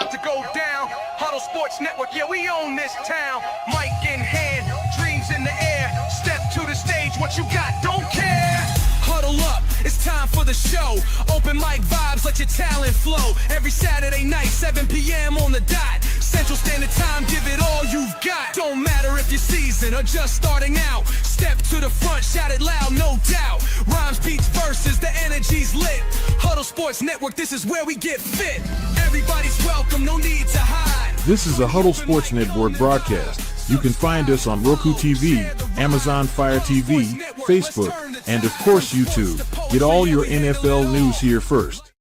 about to go down. Huddle Sports Network, yeah, we own this town. Mic in hand, dreams in the air. Step to the stage, what you got, don't care. Huddle up, it's time for the show. Open mic vibes, let your talent flow. Every Saturday night, 7 p.m. on the dot. Central Standard Time, give it all you've got. Don't matter if you're seasoned or just starting out. Step to the front, shout it loud, no doubt. Rhymes, beats, verses, the energy's lit. Huddle Sports Network, this is where we get fit. Everybody's welcome, no need to hide. This is a Huddle Sports Network broadcast. You can find us on Roku TV, Amazon Fire TV, Facebook, and of course YouTube. Get all your NFL news here first.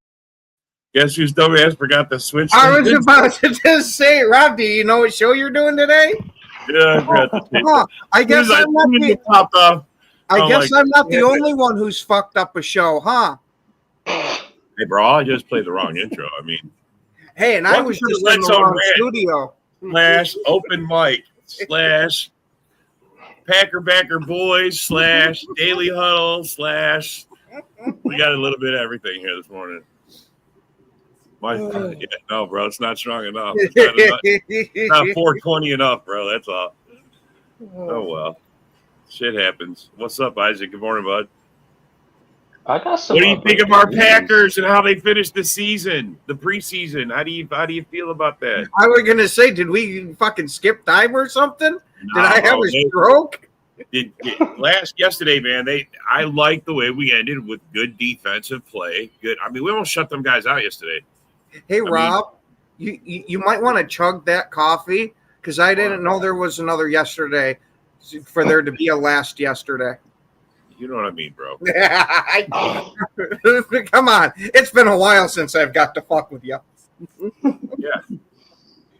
Guess whose dumbass forgot to switch? I was about to just say, Rob, do you know what show you're doing today? Yeah, I forgot to take that. I guess I'm not the only one who's fucked up a show, huh? Hey, bro, I just played the wrong intro. I mean, hey, and I was just in the wrong studio. / open mic / Packer Backer Boys / Daily Huddle / we got a little bit of everything here this morning. No, bro, it's not strong enough. It's not 420 enough, bro. That's all. Oh, well. Shit happens. What's up, Isaac? Good morning, bud. I got some. What do you think of our Packers and how they finished the season, the preseason? How do you feel about that? I was gonna say, did we fucking skip time or something? No, did I have a stroke? Yesterday, man. I like the way we ended with good defensive play. Good. I mean, we almost shut them guys out yesterday. Hey, Rob, you might want to chug that coffee because I didn't know there was another yesterday for there to be a last yesterday. You know what I mean, bro. Come on. It's been a while since I've got to fuck with you. Yeah.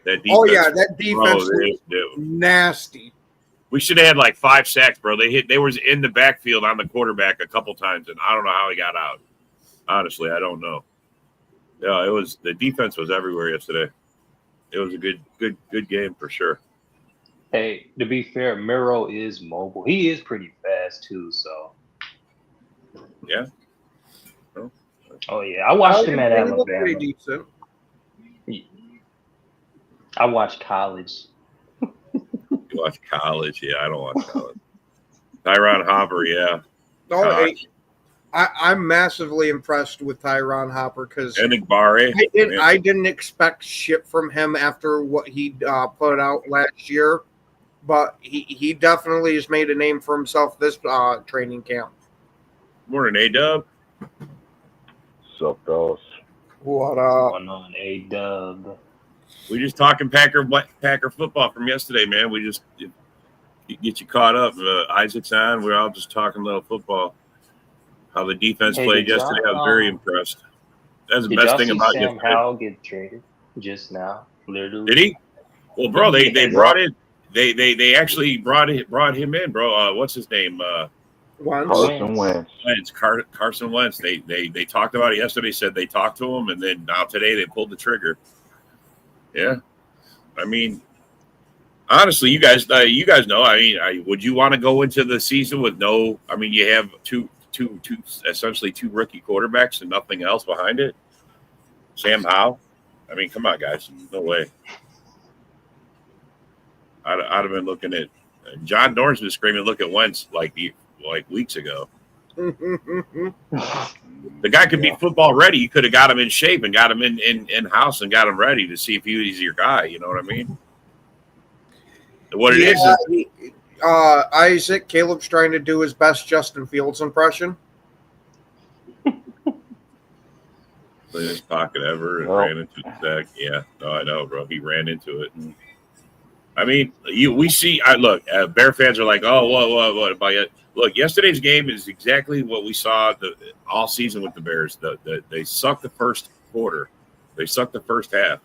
That defense was nasty. We should have had like 5 sacks, bro. They was in the backfield on the quarterback a couple times, and I don't know how he got out. Honestly, I don't know. Yeah, the defense was everywhere yesterday. It was a good game for sure. Hey, to be fair, Miro is mobile. He is pretty fast too, so. Yeah. Oh yeah, I watched him at Alabama. I watched college. You watch college? Yeah, I don't watch college. Tyron Hopper, yeah. I'm massively impressed with Tyron Hopper because I didn't expect shit from him after what he put out last year, but he definitely has made a name for himself this training camp. Morning, A-Dub. Sup, dolls? What up? Going on, A-Dub? We just talking Packer football from yesterday, man. We just get you caught up. Isaac's on. We're all just talking little football. How the defense played yesterday. I was very impressed. That's the best thing about yesterday. Did Sam Howell get traded just now? Literally. Did he? Well, bro, they brought in. They actually brought him in, bro. What's his name? Carson Wentz. Carson Wentz. They talked about it yesterday. Said they talked to him, and then now today they pulled the trigger. Yeah, I mean, honestly, you guys know. I mean, would you want to go into the season with no? I mean, you have essentially two rookie quarterbacks and nothing else behind it. Sam Howell. I mean, come on, guys. No way. I'd have been looking at John Dorn's been screaming, "Look at Wentz!" like weeks ago. The guy could be football ready. You could have got him in shape and got him in house and got him ready to see if he's your guy. You know what I mean? What it is Isaac, Caleb's trying to do his best Justin Fields impression. Cleanest pocket ever and ran into the sack. Yeah, no, I know, bro. He ran into it. I mean, we see. Look, Bear fans are like, "Oh, what about it?" Look, yesterday's game is exactly what we saw all season with the Bears. They sucked the first quarter. They sucked the first half.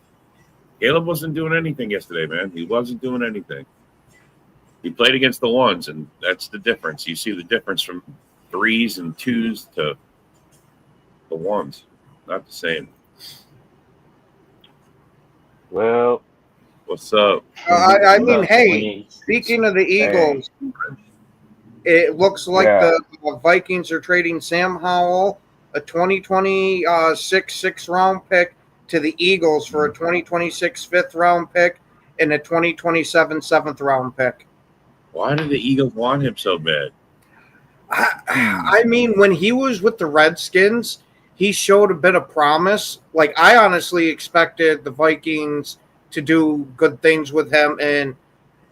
Caleb wasn't doing anything yesterday, man. He wasn't doing anything. He played against the ones, and that's the difference. You see the difference from 3s and 2s to the ones. Not the same. Well, what's up? I mean, hey, speaking of the Eagles, it looks like the Vikings are trading Sam Howell, a 2026 6th-round pick, to the Eagles for a 2026 fifth-round pick and a 2027 seventh-round pick. Why did the Eagles want him so bad? I mean, when he was with the Redskins, he showed a bit of promise. Like, I honestly expected the Vikings to do good things with him and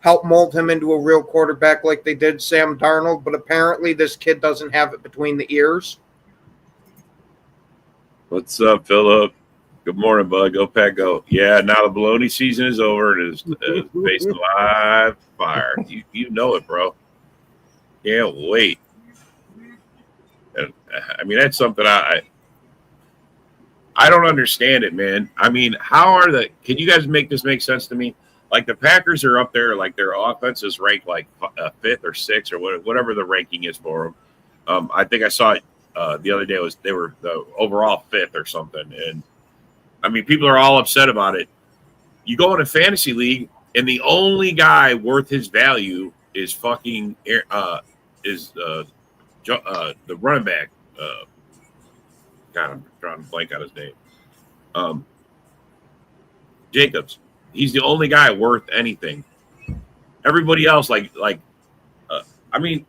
help mold him into a real quarterback like they did Sam Darnold, but apparently this kid doesn't have it between the ears. What's up, Philip? Good morning, bud. Go Pack, go. Yeah, now the baloney season is over. It is facing live fire. You know it, bro. Can't wait. And, I mean, that's something I don't understand it, man. I mean, can you guys make this make sense to me? Like the Packers are up there, like their offense is ranked like fifth or sixth or whatever the ranking is for them. I think I saw it the other day. They were the overall fifth or something, and I mean, people are all upset about it. You go in a fantasy league, and the only guy worth his value is fucking the running back. God, I'm trying to blank out his name. Jacobs. He's the only guy worth anything. Everybody else, I mean,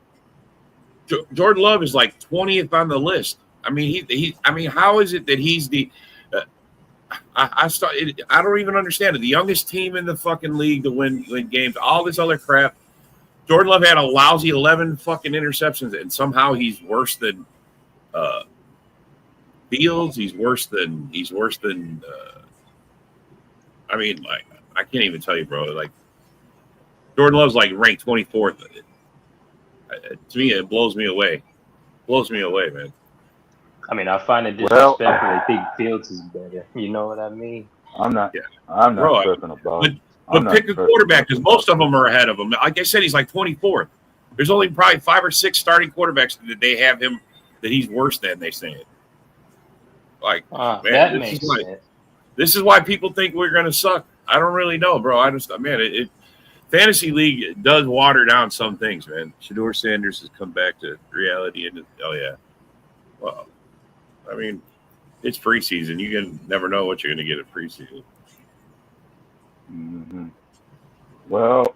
Jordan Love is like 20th on the list. I mean, I mean, how is it that he's the? I don't even understand it. The youngest team in the fucking league to win games. All this other crap. Jordan Love had a lousy 11 fucking interceptions, and somehow he's worse than Fields. He's worse than. I mean, like, I can't even tell you, bro. Like, Jordan Love's like ranked 24th. To me, it blows me away. Blows me away, man. I mean, I find it disrespectful. I think Fields is better. You know what I mean? I'm not tripping about it. But pick a quarterback because most of them are ahead of him. Like I said, he's like 24th. There's only probably 5 or 6 starting quarterbacks that they have him that he's worse than, they say it. Like, man, that makes sense. This is why people think we're going to suck. I don't really know, bro. Fantasy League does water down some things, man. Shedeur Sanders has come back to reality. Oh, yeah. Well, I mean, it's preseason. You can never know what you're going to get at preseason. Mm-hmm. Well,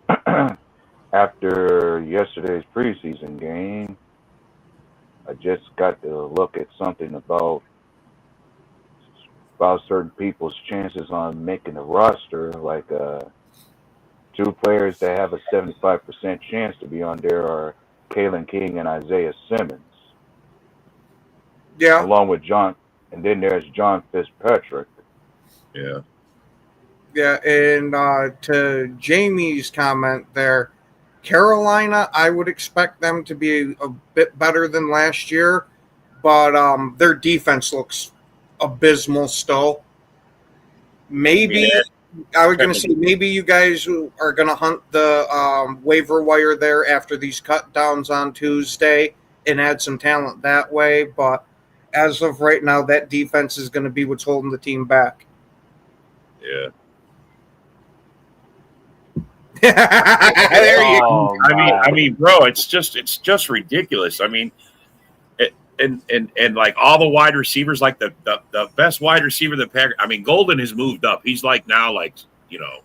after yesterday's preseason game, I just got to look at something about certain people's chances on making the roster. Like 2 players that have a 75% chance to be on there are Kalen King and Isaiah Simmons. Yeah. Along with John, and then there's John Fitzpatrick. Yeah. Yeah, and to Jamie's comment there, Carolina, I would expect them to be a bit better than last year, but their defense looks abysmal still. Maybe I was going to say maybe you guys are going to hunt the waiver wire there after these cut downs on Tuesday and add some talent that way, but as of right now, that defense is going to be what's holding the team back. Yeah. There you go. I mean, bro, it's just ridiculous. I mean, and like all the wide receivers, like the best wide receiver the Packers. I mean, Golden has moved up. He's like now, like, you know,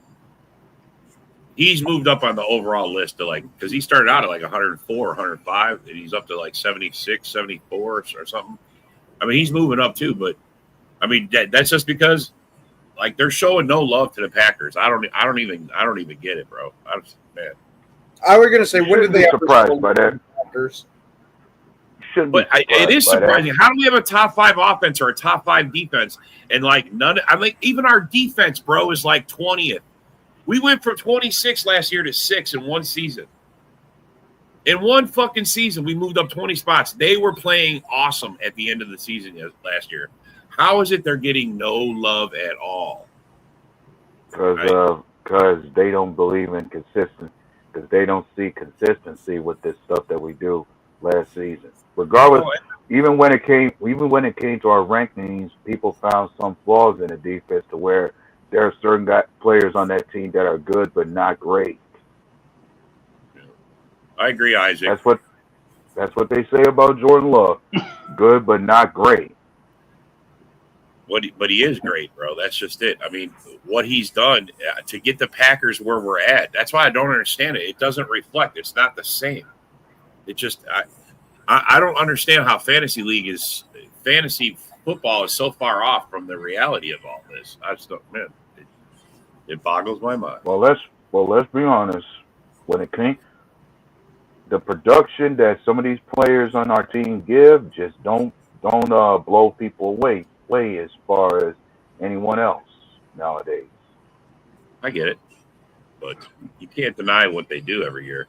he's moved up on the overall list to like, because he started out at like 104, 105, and he's up to like 76, 74 or something. I mean, he's moving up too, but I mean that's just because like they're showing no love to the Packers. I don't even get it, bro. Man. I was gonna say, when did they surprised by that? Packers? But it is surprising. How do we have a top 5 offense or a top 5 defense and like none? I mean, even our defense, bro, is like 20th. We went from 26 last year to 6 in one season. In one fucking season, we moved up 20 spots. They were playing awesome at the end of the season last year. How is it they're getting no love at all? Because they don't believe in consistency. Because they don't see consistency with this stuff that we do last season. Regardless, even when it came to our rankings, people found some flaws in the defense to where there are certain players on that team that are good but not great. I agree, Isaac. That's what they say about Jordan Love. Good but not great. But he is great, bro. That's just it. I mean, what he's done to get the Packers where we're at. That's why I don't understand it. It doesn't reflect. It's not the same. It just I don't understand how fantasy football is so far off from the reality of all this. I just don't, man. It boggles my mind. Well, let's be honest. When it came, the production that some of these players on our team give just don't blow people away as far as anyone else nowadays. I get it, but you can't deny what they do every year.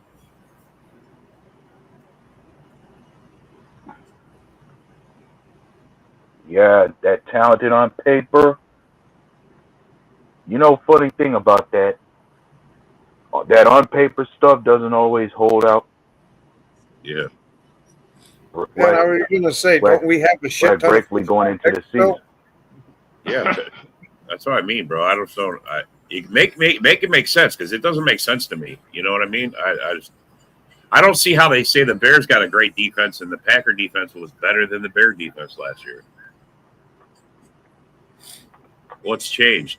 Yeah, that talented on paper. You know, funny thing about that on paper stuff doesn't always hold out. Yeah. And I was going to say, don't we have a shit ton of going into the season? Yeah, that's what I mean, bro. I don't know. Make it make sense, because it doesn't make sense to me. You know what I mean? I don't see how they say the Bears got a great defense and the Packer defense was better than the Bear defense last year. What's changed?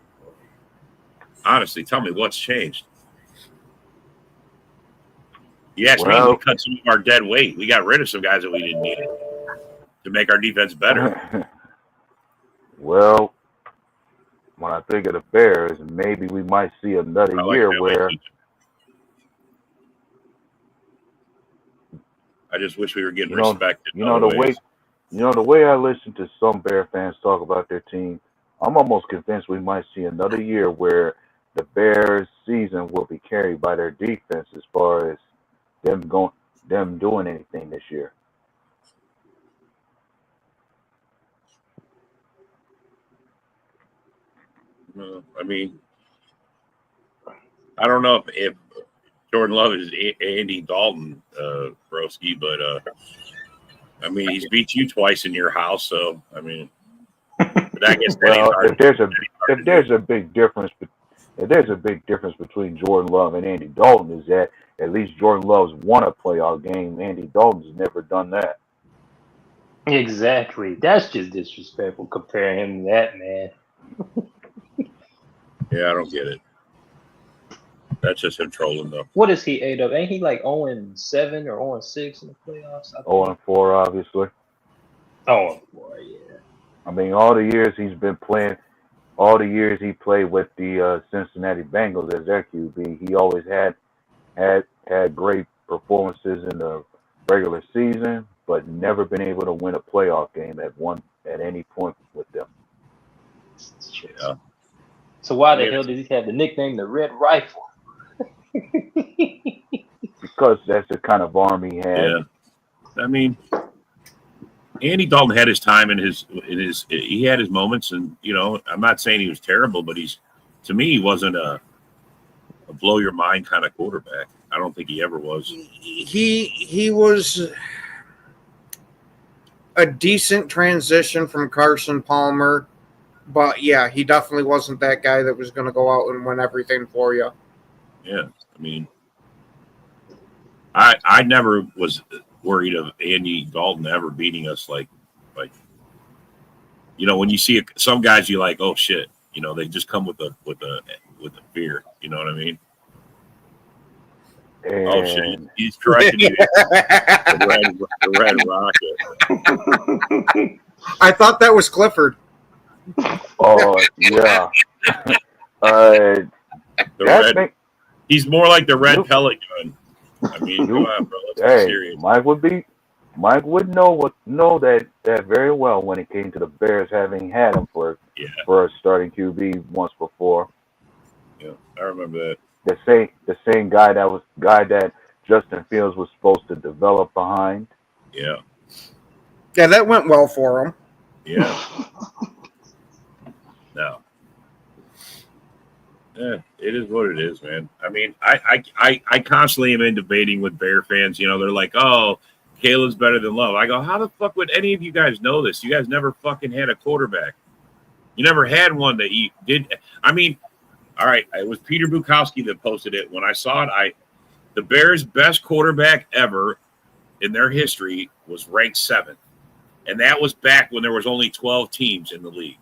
Honestly, tell me what's changed. You asked me, we cut some of our dead weight. We got rid of some guys that we didn't need to make our defense better. Well, when I think of the Bears, maybe we might see another year where I just wish we were getting respected. The way I listen to some Bear fans talk about their team, I'm almost convinced we might see another year where the Bears' season will be carried by their defense as far as them doing anything this year. I mean, I don't know if Jordan Love is Andy Dalton, Broski, but I mean, he's beat you twice in your house, so I mean, but I guess if there's a big difference between Jordan Love and Andy Dalton, is that at least Jordan Love's won a playoff game. Andy Dalton's never done that. Exactly. That's just disrespectful comparing him to that, man. Yeah, I don't get it. That's just him trolling, though. What is he, A-Dub? Ain't he like 0-7 or 0-6 in the playoffs? 0-4, obviously. 0-4, yeah. I mean, all the years he's been playing, all the years he played with the Cincinnati Bengals as their QB, he always had great performances in the regular season, but never been able to win a playoff game at any point with them. Yeah. So why the hell did he have the nickname the Red Rifle? Because that's the kind of arm he had. Yeah. I mean, Andy Dalton had his time he had his moments, and I'm not saying he was terrible, but to me he wasn't a blow your mind kind of quarterback. I don't think he ever was. He was a decent transition from Carson Palmer, but yeah, he definitely wasn't that guy that was going to go out and win everything for you. Yeah, I mean, I never was worried of Andy Dalton ever beating us like when you see some guys you like, oh shit, they just come with the fear, you know what I mean? And oh shit, he's correcting you. the red rocket. I thought that was Clifford. Oh yeah. He's more like the red pellet gun. I mean, come on, bro. Let's be serious. Mike would know that very well when it came to the Bears having had him for a starting QB once before. Yeah, I remember that. The same guy that Justin Fields was supposed to develop behind. Yeah. Yeah, that went well for him. Yeah. No. Yeah, it is what it is, man. I mean, I constantly am in debating with Bear fans. They're like, oh, Caleb's better than Love. I go, how the fuck would any of you guys know this? You guys never fucking had a quarterback. You never had one that you did. I mean, all right, it was Peter Bukowski that posted it. When I saw it, the Bears' best quarterback ever in their history was ranked 7th. And that was back when there was only 12 teams in the league.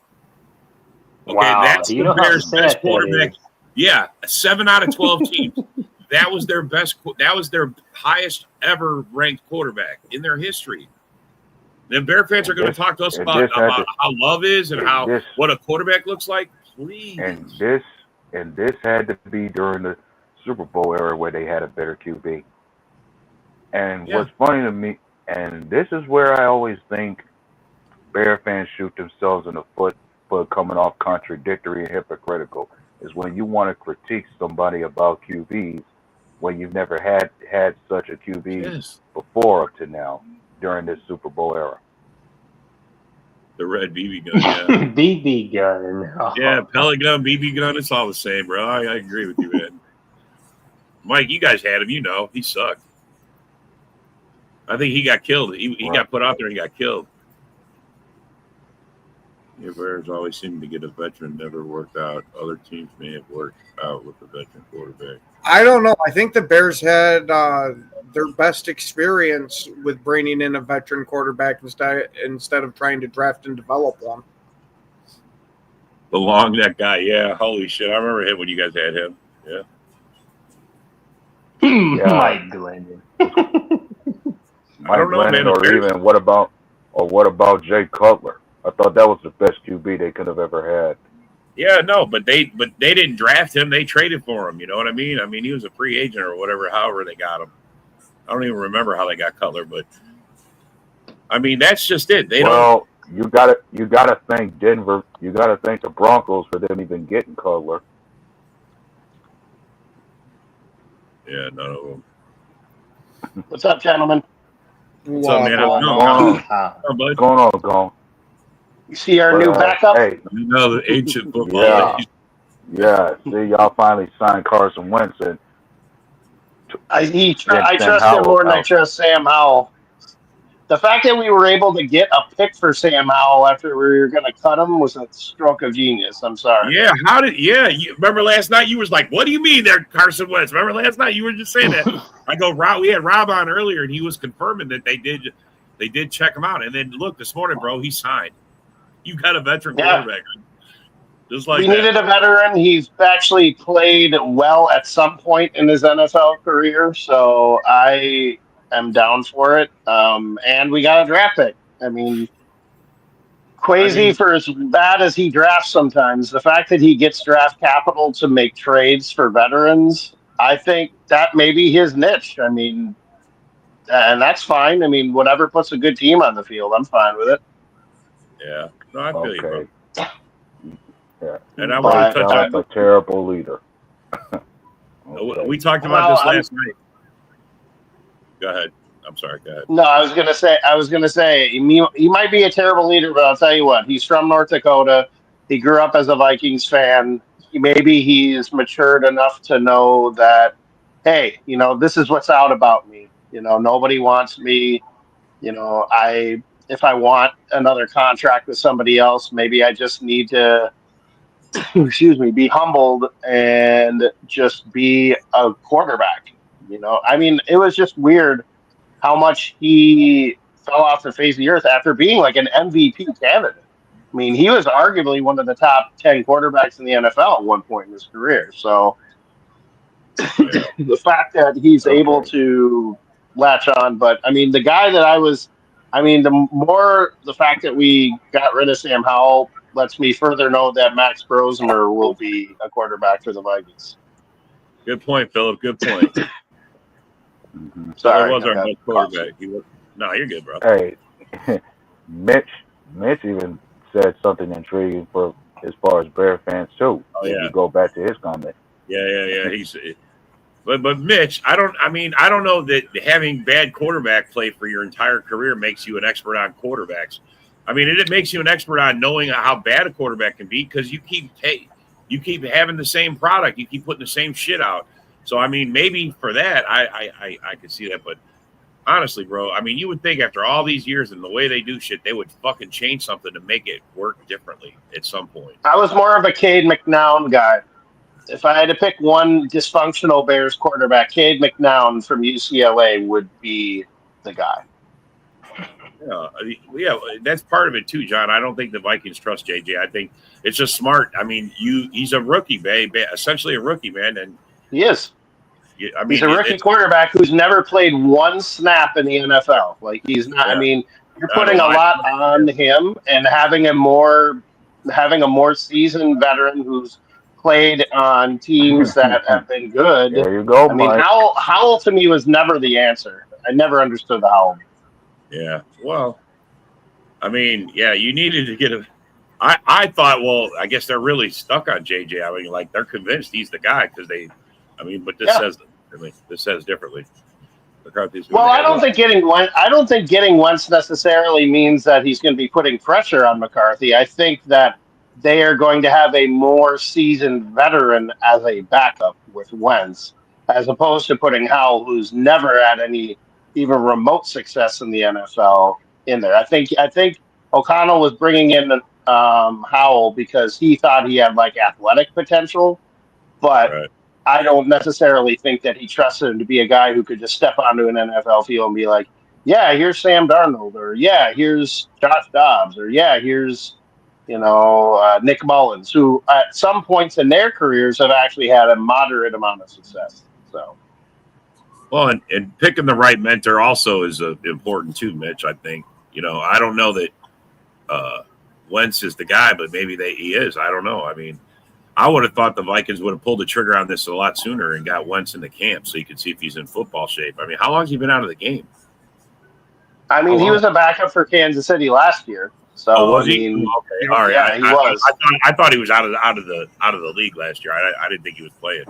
Okay, wow. that's Do you the know how Bears' best sad that quarterback. is? Yeah, 7 out of 12 teams. That was their best. That was their highest ever ranked quarterback in their history. Then Bear fans are going to talk to us about how love is and what a quarterback looks like. Please. And this had to be during the Super Bowl era where they had a better QB. And what's funny to me, and this is where I always think Bear fans shoot themselves in the foot for coming off contradictory and hypocritical, is when you want to critique somebody about QBs when you've never had such a QB before up to now during this Super Bowl era. The red BB gun, yeah. BB gun. Oh. Yeah, pellet gun, BB gun, it's all the same, bro. I agree with you, man. Mike, you guys had him, you know. He sucked. I think he got killed. He got put out there and he got killed. Yeah, Bears always seem to get a veteran, never worked out. Other teams may have worked out with a veteran quarterback. I don't know. I think the Bears had their best experience with bringing in a veteran quarterback instead of trying to draft and develop one. The long neck guy, yeah. Holy shit. I remember him when you guys had him. Yeah. Mike Glennon. Mike Glennon, or even what about Jay Cutler? I thought that was the best QB they could have ever had. Yeah, no, but they didn't draft him. They traded for him. You know what I mean? I mean, he was a free agent or whatever. However they got him. I don't even remember how they got Cutler, but I mean that's just it. You gotta thank Denver. You gotta thank the Broncos for them even getting Cutler. Yeah, none of them. What's up, gentlemen? What's up, man? What's going on? You see our new backup? Hey, you know the ancient football. Yeah. See, y'all finally signed Carson Wentz, and I trust him more than I trust Sam Howell. The fact that we were able to get a pick for Sam Howell after we were going to cut him was a stroke of genius. I'm sorry. Yeah, you remember last night? You was like, "What do you mean there, Carson Wentz?" Remember last night you were just saying that. I go, Rob. We had Rob on earlier, and he was confirming that they did check him out. And then look, this morning, bro, he signed. You got a veteran quarterback. Just like we needed a veteran. He's actually played well at some point in his NFL career, so I am down for it. And we got a draft pick. I mean, Kwesi, for as bad as he drafts sometimes, the fact that he gets draft capital to make trades for veterans, I think that may be his niche. I mean, and that's fine. I mean, whatever puts a good team on the field, I'm fine with it. Yeah. No, I feel you, bro. Yeah. And I want to touch on a terrible leader. We talked about this last night. Go ahead. I'm sorry. Go ahead. No, I was gonna say he might be a terrible leader, but I'll tell you what, he's from North Dakota. He grew up as a Vikings fan. Maybe he's matured enough to know that, hey, this is what's out about me. Nobody wants me. If I want another contract with somebody else, maybe I just need to, be humbled and just be a quarterback. I mean, it was just weird how much he fell off the face of the earth after being like an MVP candidate. I mean, he was arguably one of the top 10 quarterbacks in the NFL at one point in his career. So the fact that he's able to latch on, but I mean, the guy that the fact that we got rid of Sam Howell lets me further know that Max Brosmer will be a quarterback for the Vikings. Good point, Philip. Good point. Sorry, that was our best quarterback. No, you're good, bro. Hey, Mitch even said something intriguing for as far as Bear fans too. Oh, yeah. You go back to his comment. Yeah. But Mitch, I don't know that having bad quarterback play for your entire career makes you an expert on quarterbacks. I mean, it makes you an expert on knowing how bad a quarterback can be because you keep having the same product, you keep putting the same shit out. So I mean, maybe for that, I could see that. But honestly, bro, I mean, you would think after all these years and the way they do shit, they would fucking change something to make it work differently at some point. I was more of a Cade McNown guy. If I had to pick one dysfunctional Bears quarterback, Cade McNown from UCLA would be the guy. Yeah, that's part of it too, John. I don't think the Vikings trust JJ. I think it's just smart. I mean, he's a rookie, essentially a rookie, man, and he is. I mean, he's a rookie quarterback who's never played one snap in the NFL. Like he's not. Yeah. I mean, you're putting a lot on him, and having a more seasoned veteran who's played on teams that have been good. There you go, I mean, Mike. Howell to me was never the answer. I never understood Howell. Yeah. Well, I mean, yeah, you needed to get a. I thought, well, I guess they're really stuck on JJ. I mean, like they're convinced he's the guy because they. I mean, but this says differently. Well, I don't think getting Wentz necessarily means that he's going to be putting pressure on McCarthy. I think that they are going to have a more seasoned veteran as a backup with Wentz, as opposed to putting Howell, who's never had any even remote success in the NFL, in there. I think O'Connell was bringing in Howell because he thought he had like athletic potential, but. Right. I don't necessarily think that he trusted him to be a guy who could just step onto an NFL field and be like, yeah, here's Sam Darnold, or yeah, here's Josh Dobbs, or yeah, here's, Nick Mullins, who at some points in their careers have actually had a moderate amount of success. So, well, and picking the right mentor also is important too, Mitch. I think, I don't know that Wentz is the guy, but maybe he is. I don't know. I mean, I would have thought the Vikings would have pulled the trigger on this a lot sooner and got Wentz in the camp so you could see if he's in football shape. I mean, how long has he been out of the game? I mean, he was a backup for Kansas City last year. So was he? I mean, okay, all right. Yeah, he was. I thought he was out of the league last year. I didn't think he was playing.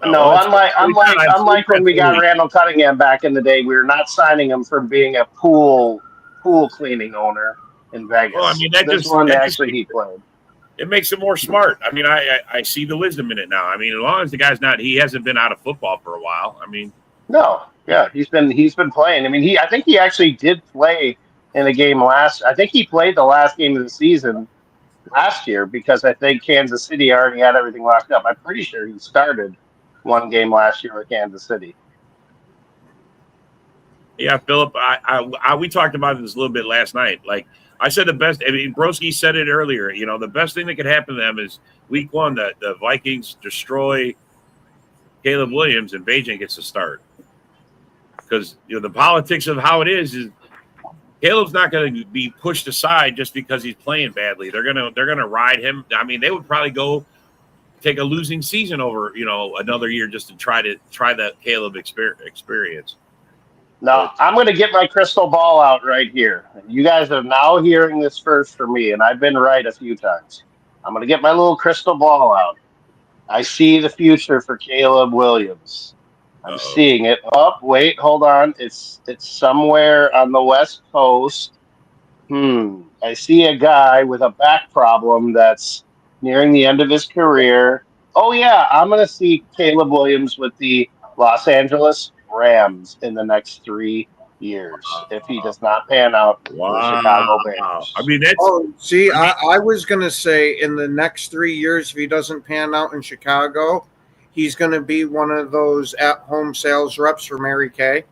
No, unlike when we got Randall Cunningham back in the day, we were not signing him for being a pool cleaning owner in Vegas. Well, I mean, he played. It makes it more smart. I mean, I see the wisdom in it now. I mean, as long as the guy's he hasn't been out of football for a while. I mean, no, yeah, he's been playing. I mean, I think he actually did play in a game I think he played the last game of the season last year because I think Kansas City already had everything locked up. I'm pretty sure he started one game last year with Kansas City. Yeah, Philip, we talked about this a little bit last night. Like I said, Broski said it earlier. The best thing that could happen to them is week one, the Vikings destroy Caleb Williams and Bajan gets to start. Because the politics of how it is Caleb's not going to be pushed aside just because he's playing badly. They're gonna ride him. I mean, they would probably go take a losing season over another year just to try that Caleb experience. Now, I'm going to get my crystal ball out right here. You guys are now hearing this first from me, and I've been right a few times. I'm going to get my little crystal ball out. I see the future for Caleb Williams. I'm seeing it. Oh, wait, hold on. It's somewhere on the West Coast. I see a guy with a back problem that's nearing the end of his career. Oh, yeah, I'm going to see Caleb Williams with the Los Angeles Rams in the next 3 years if he does not pan out for the Chicago Bears. I mean, that's. Oh, see, I was going to say in the next 3 years, if he doesn't pan out in Chicago, he's going to be one of those at-home sales reps for Mary Kay.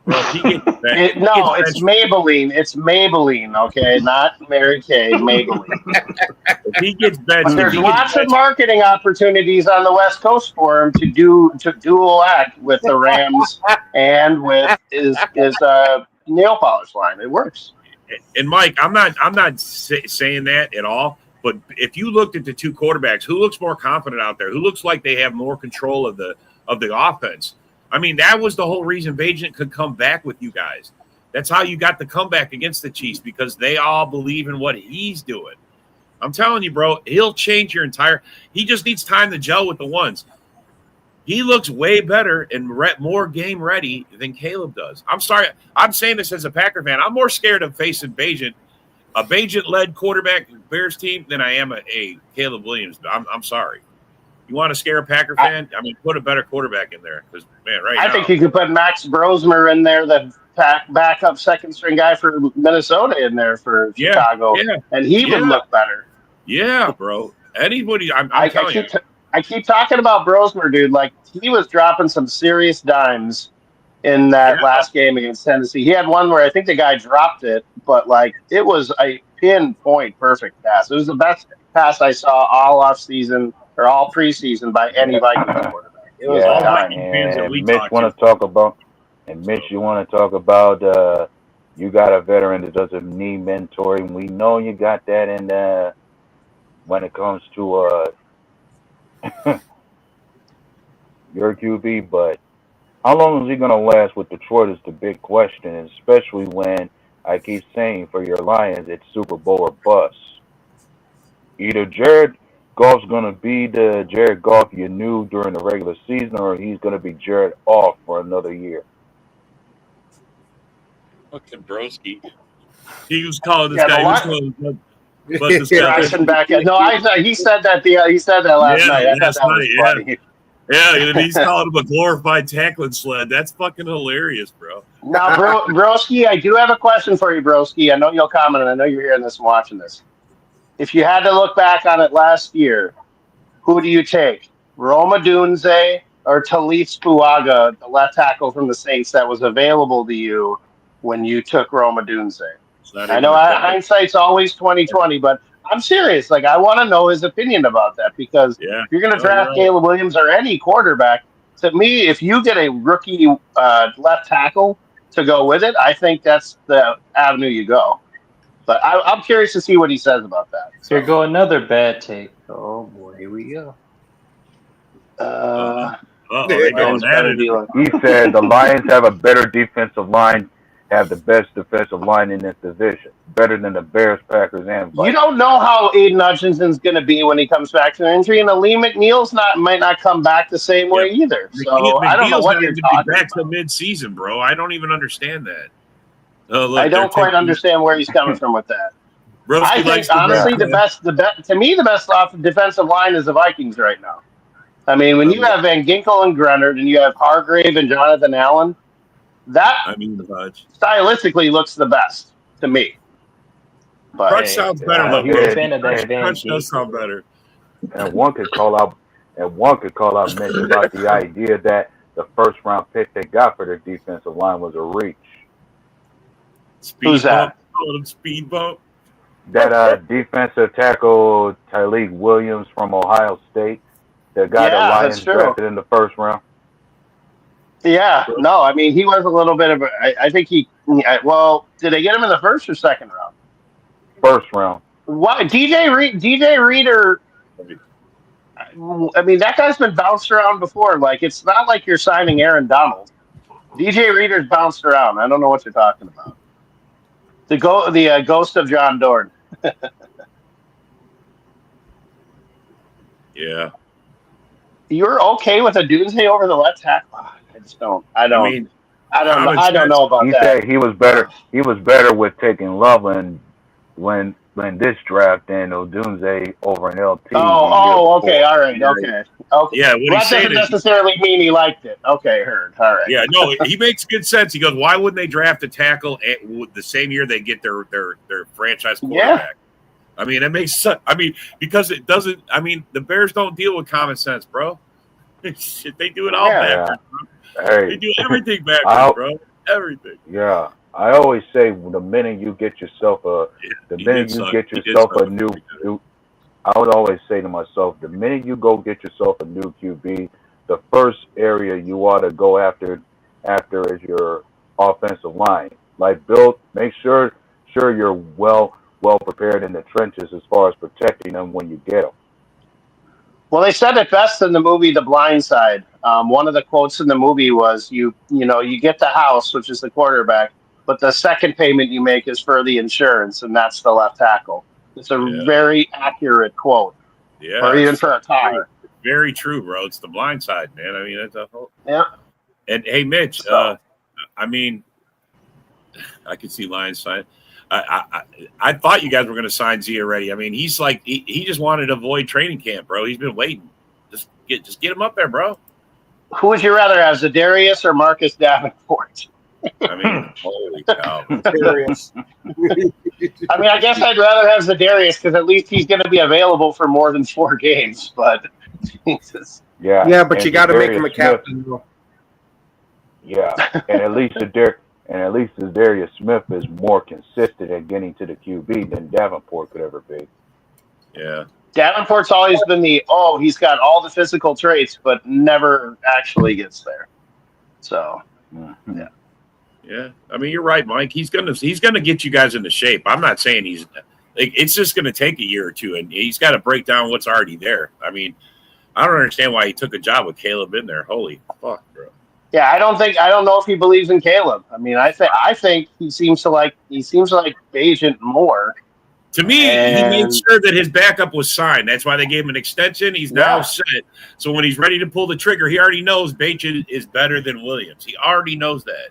Well, it's Maybelline. It's Maybelline, okay? Not Mary Kay, Maybelline. If he gets benched, but there's lots of marketing opportunities on the West Coast for him to dual act with the Rams and with his nail polish line. It works. And Mike, I'm not saying that at all. But if you looked at the two quarterbacks, who looks more confident out there? Who looks like they have more control of the offense? I mean, that was the whole reason Bajan could come back with you guys. That's how you got the comeback against the Chiefs, because they all believe in what he's doing. I'm telling you, bro, he'll change your entire – he just needs time to gel with the ones. He looks way better and more game ready than Caleb does. I'm sorry. I'm saying this as a Packer fan. I'm more scared of facing Bajan, a Bajan-led quarterback Bears team, than I am a Caleb Williams. I'm sorry. You want to scare a Packer fan? I mean, put a better quarterback in there. Because, man, now. I think you could put Max Brosmer in there, the backup second-string guy for Minnesota in there for Chicago. Yeah, and he would look better. Yeah, bro. Anybody, I'm telling you. I keep talking about Brosmer, dude. Like, he was dropping some serious dimes in that last game against Tennessee. He had one where I think the guy dropped it, but like it was a pinpoint perfect pass. It was the best pass I saw all off season or all preseason by any Vikings quarterback. It was a All dime. Viking fans that we Mitch talk want to talk about, and Mitch, you want to talk about you got a veteran that doesn't need mentoring. We know you got that in when it comes to your QB, but how long is he going to last with Detroit is the big question, and especially when I keep saying for your Lions, it's Super Bowl or bust. Either Jared Goff's going to be the Jared Goff you knew during the regular season, or he's going to be Jared off for another year. Fucking Broski. He was calling this guy. Traction back. No, he said that he said that last night. I thought that was funny. Yeah, and he's calling him a glorified tackling sled. That's fucking hilarious, bro. Now, Broski, I do have a question for you, Broski. I know you'll comment, and I know you're hearing this and watching this. If you had to look back on it last year, who do you take? Roma Dunze or Talith Spuaga, the left tackle from the Saints that was available to you when you took Roma Dunze? I know hindsight's always 20/20, but I'm serious. Like, I want to know his opinion about that because if you're going to draft Caleb Williams or any quarterback, to me, if you get a rookie left tackle to go with it, I think that's the avenue you go. But I'm curious to see what he says about that. So. Here go another bad take. Oh boy, here we go. They going at it. He said the Lions have a better defensive line, have the best defensive line in this division, better than the Bears, Packers, and Vikings. You don't know how Aiden Hutchinson's going to be when he comes back from injury, and Lee McNeil's might not come back the same way either. So I don't know what you're talking about. Back to mid-season, bro. I don't even understand that. I don't quite understand where he's coming from with that. I think honestly, the best defensive line is the Vikings right now. I mean, when you have Van Ginkel and Grenard, and you have Hargrave and Jonathan Allen, that stylistically looks the best to me. But Crutch sounds better. Crutch does sound better. And one could call out Mitch about the idea that the first round pick they got for their defensive line was a reach. Who's that? Speed bump. That defensive tackle Tyleik Williams from Ohio State, the guy the Lions drafted in the first round. Yeah, no, I mean he was a little bit of a. I think did they get him in the first or second round? First round. What DJ Reader? I mean that guy's been bounced around before. Like it's not like you're signing Aaron Donald. DJ Reader's bounced around. I don't know what you're talking about. The ghost of John Dorn. Yeah. You're okay with a Dunze over the left tackle? I just don't. I don't know about that. Said he was better. He was better with taking Loveland when this draft than Odunze over an LT. Okay, all right, okay. Yeah, that doesn't necessarily mean he liked it. Okay, heard. All right. Yeah, no, he makes good sense. He goes, why wouldn't they draft a tackle the same year they get their franchise quarterback? I mean, it makes sense. I mean, because it doesn't. I mean, the Bears don't deal with common sense, bro. Shit, they do it all backwards. Bro. Hey, they do everything backwards, bro. Everything. Yeah. I always say the minute you get yourself I would always say to myself, the minute you go get yourself a new QB, the first area you ought to go after is your offensive line. Like make sure you're well prepared in the trenches as far as protecting them when you get them. Well, they said it best in the movie The Blind Side. One of the quotes in the movie was, you get the house, which is the quarterback, but the second payment you make is for the insurance, and that's the left tackle. It's a very accurate quote. Yeah. Or even for a tire. Very true, bro. It's the blind side, man. I mean, that's a whole. Yeah. And hey, Mitch, I mean, I could see Lions sign. I thought you guys were going to sign Z already. I mean, he's like he just wanted to avoid training camp, bro. He's been waiting. Just get him up there, bro. Who would you rather have, Za'Darius or Marcus Davenport? I mean, holy cow. Za'Darius. I mean, I guess I'd rather have Za'Darius because at least he's going to be available for more than 4 games. But Jesus. Yeah, but you got to make him a captain. Yeah, and at least Darius Smith is more consistent at getting to the QB than Davenport could ever be. Yeah. Davenport's always been he's got all the physical traits, but never actually gets there. So, Mm-hmm. Yeah. I mean, you're right, Mike. He's gonna get you guys into shape. I'm not saying it's just gonna take a year or two, and he's got to break down what's already there. I mean, I don't understand why he took a job with Caleb in there. Holy fuck, bro. Yeah, I don't know if he believes in Caleb. I mean, I think he seems to like Bagent more. To me, he made sure that his backup was signed. That's why they gave him an extension. He's now set. So when he's ready to pull the trigger, he already knows Bagent is better than Williams. He already knows that.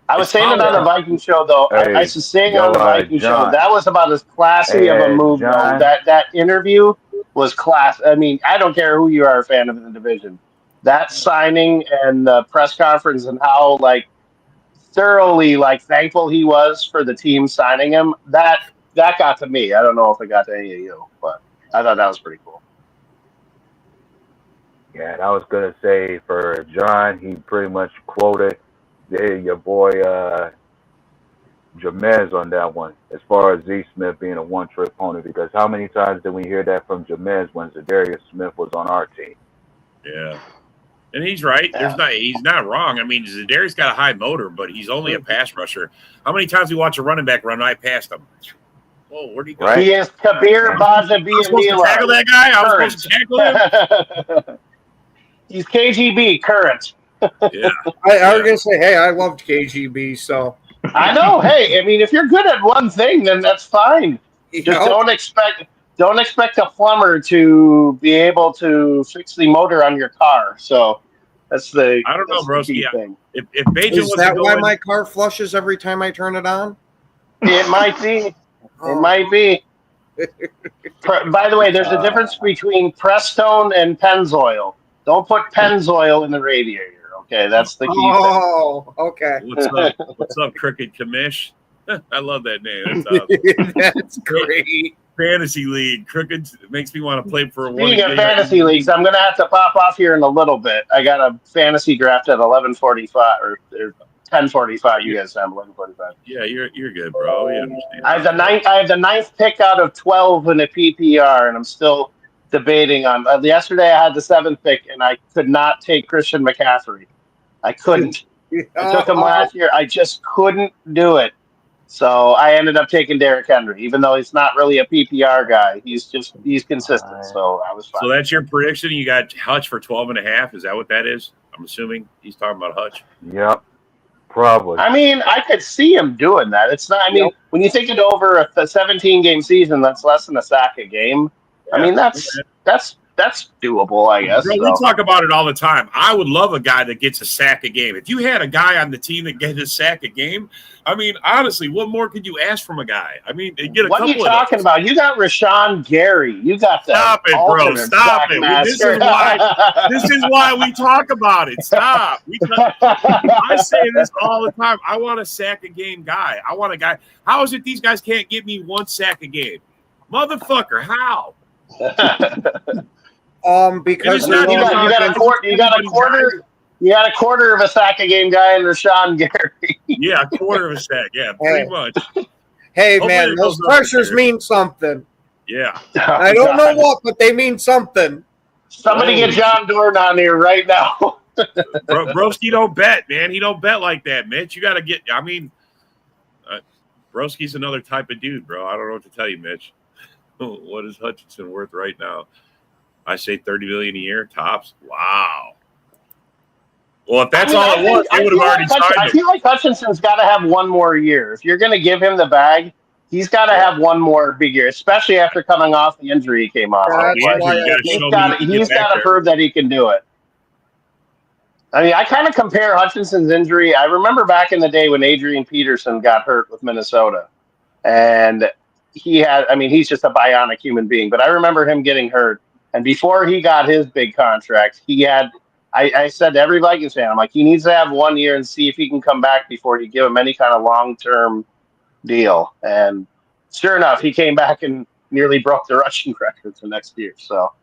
I was saying it on the Viking show, though. Hey, I was saying on the Viking John, show, that was about as classy of a move, though. That interview was class. I mean, I don't care who you are a fan of in the division. That signing and the press conference and how, like, thoroughly, like, thankful he was for the team signing him, that got to me. I don't know if it got to any of you, but I thought that was pretty cool. Yeah, and I was going to say for John, he pretty much quoted your boy Jamez on that one, as far as Z Smith being a one-trick pony, because how many times did we hear that from Jamez when Zadarius Smith was on our team? Yeah. And he's right. Yeah. He's not wrong. I mean, Zadarius got a high motor, but he's only a pass rusher. How many times we watch a running back run right past him? Whoa, where'd he go? Right. He is Kabir Bajabi. I was supposed to tackle that guy? I was supposed to tackle him? He's KGB, current. Yeah. I was going to say, hey, I loved KGB, so. I know. Hey, I mean, if you're good at one thing, then that's fine. Just don't expect a plumber to be able to fix the motor on your car. So that's the I don't know, bro. Yeah. Thing. If Bajan is that why my car flushes every time I turn it on? It might be. It might be. By the way, there's a difference between Prestone and Pennzoil. Don't put Pennzoil in the radiator. Okay, that's the key. Oh, okay. What's up, Crooked Commish? I love that name. That's great. Fantasy League. Crooked makes me want to play for one. Speaking of fantasy leagues, I'm going to have to pop off here in a little bit. I got a fantasy draft at 11:45 or 10:45. You guys have 11:45. Yeah, you're good, bro. We understand. I have the ninth pick out of 12 in a PPR, and I'm still debating on. Yesterday, I had the 7th pick, and I could not take Christian McCaffrey. I couldn't. I took him last year. I just couldn't do it. So I ended up taking Derrick Henry, even though he's not really a PPR guy. He's consistent. So I was fine. So that's your prediction. You got Hutch for 12.5. Is that what that is? I'm assuming he's talking about Hutch. Yep. Probably. I mean, I could see him doing that. It's not. I mean, when you think it over a 17-game season, that's less than a sack a game. Yeah. I mean, that's doable, I guess. Bro, we talk about it all the time. I would love a guy that gets a sack a game. If you had a guy on the team that gets a sack a game, I mean, honestly, what more could you ask from a guy? I mean, they get a what couple are you talking about? You got Rashawn Gary. You got that. Stop it, bro. Stop it. This is why we talk about it. Stop. I say this all the time. I want a sack a game guy. I want a guy. How is it these guys can't get me one sack a game? Motherfucker, how? Because you got a quarter of a sack a game guy in Rashawn Gary. Yeah, a quarter of a sack. Yeah, pretty much. Hey, man, those pressures mean something. Yeah. I don't know what, but they mean something. Somebody get John Dorn on here right now. Broski don't bet, man. He don't bet like that, Mitch. You got to get. I mean, Broski's another type of dude, bro. I don't know what to tell you, Mitch. What is Hutchinson worth right now? I say $30 million a year tops. Wow. Well, if that's all it was, they would have already signed him. I feel like Hutchinson's got to have one more year. If you're going to give him the bag, he's got to have one more big year, especially after coming off the injury he came off. He's got to prove that he can do it. I mean, I kind of compare Hutchinson's injury. I remember back in the day when Adrian Peterson got hurt with Minnesota, and he's just a bionic human being. But I remember him getting hurt. And before he got his big contract, I said to every Vikings fan, I'm like, he needs to have 1 year and see if he can come back before you give him any kind of long-term deal. And sure enough, he came back and nearly broke the rushing record the next year. So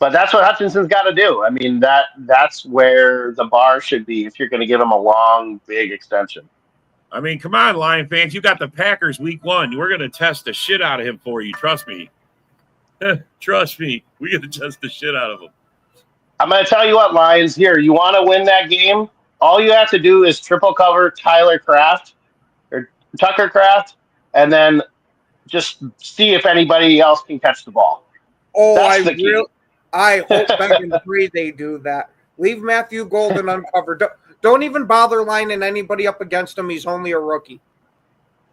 But that's what Hutchinson's got to do. I mean, that's where the bar should be if you're going to give him a long, big extension. I mean, come on, Lion fans. You got the Packers week 1. We're going to test the shit out of him for you. Trust me. Trust me. We're going to test the shit out of him. I'm going to tell you what, Lions, here. You want to win that game? All you have to do is triple cover Tucker Kraft, and then just see if anybody else can catch the ball. Oh, I hope back and pray they do that. Leave Matthew Golden uncovered. Don't even bother lining anybody up against him. He's only a rookie.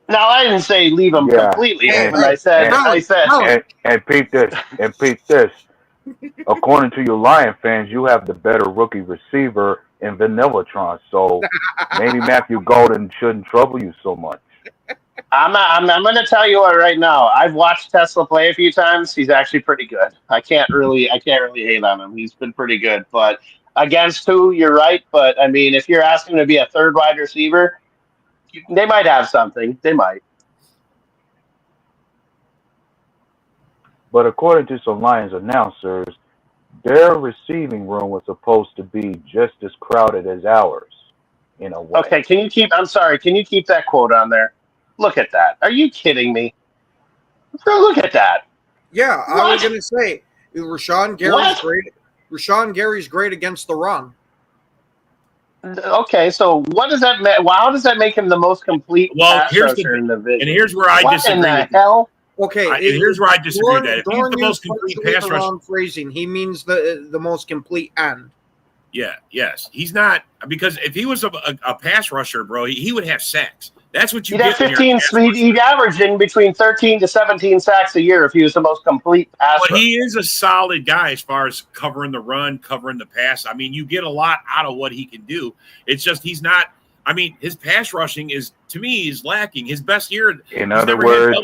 No, I didn't say leave him completely. I said, and peep this. According to you Lion fans, you have the better rookie receiver in Vanillatron. So maybe Matthew Golden shouldn't trouble you so much. I'm going to tell you what right now. I've watched Tesla play a few times. He's actually pretty good. I can't really hate on him. He's been pretty good. But against who, you're right. But I mean, if you're asking him to be a third wide receiver, they might have something. They might. But according to some Lions announcers, their receiving room was supposed to be just as crowded as ours, in a way. Okay, can you keep that quote on there? Look at that. Are you kidding me? Look at that. Yeah, I was going to say, Rashawn Gary's great. Rashawn Gary's great against the run. Okay, so what does that mean? How does that make him the most complete pass rusher in the division? And here's where I disagree. What in the hell? Okay, here's where I disagree. That if he's the most complete pass rusher, phrasing, he means the most complete end. Yeah, yes, he's not, because if he was a pass rusher, bro, he would have sacks. That's what you get. He'd average in between 13 to 17 sacks a year if he was the most complete pass rusher. He is a solid guy as far as covering the run, covering the pass. I mean, you get a lot out of what he can do. It's just he's not. I mean, his pass rushing is, to me, is lacking. His best year, in other words,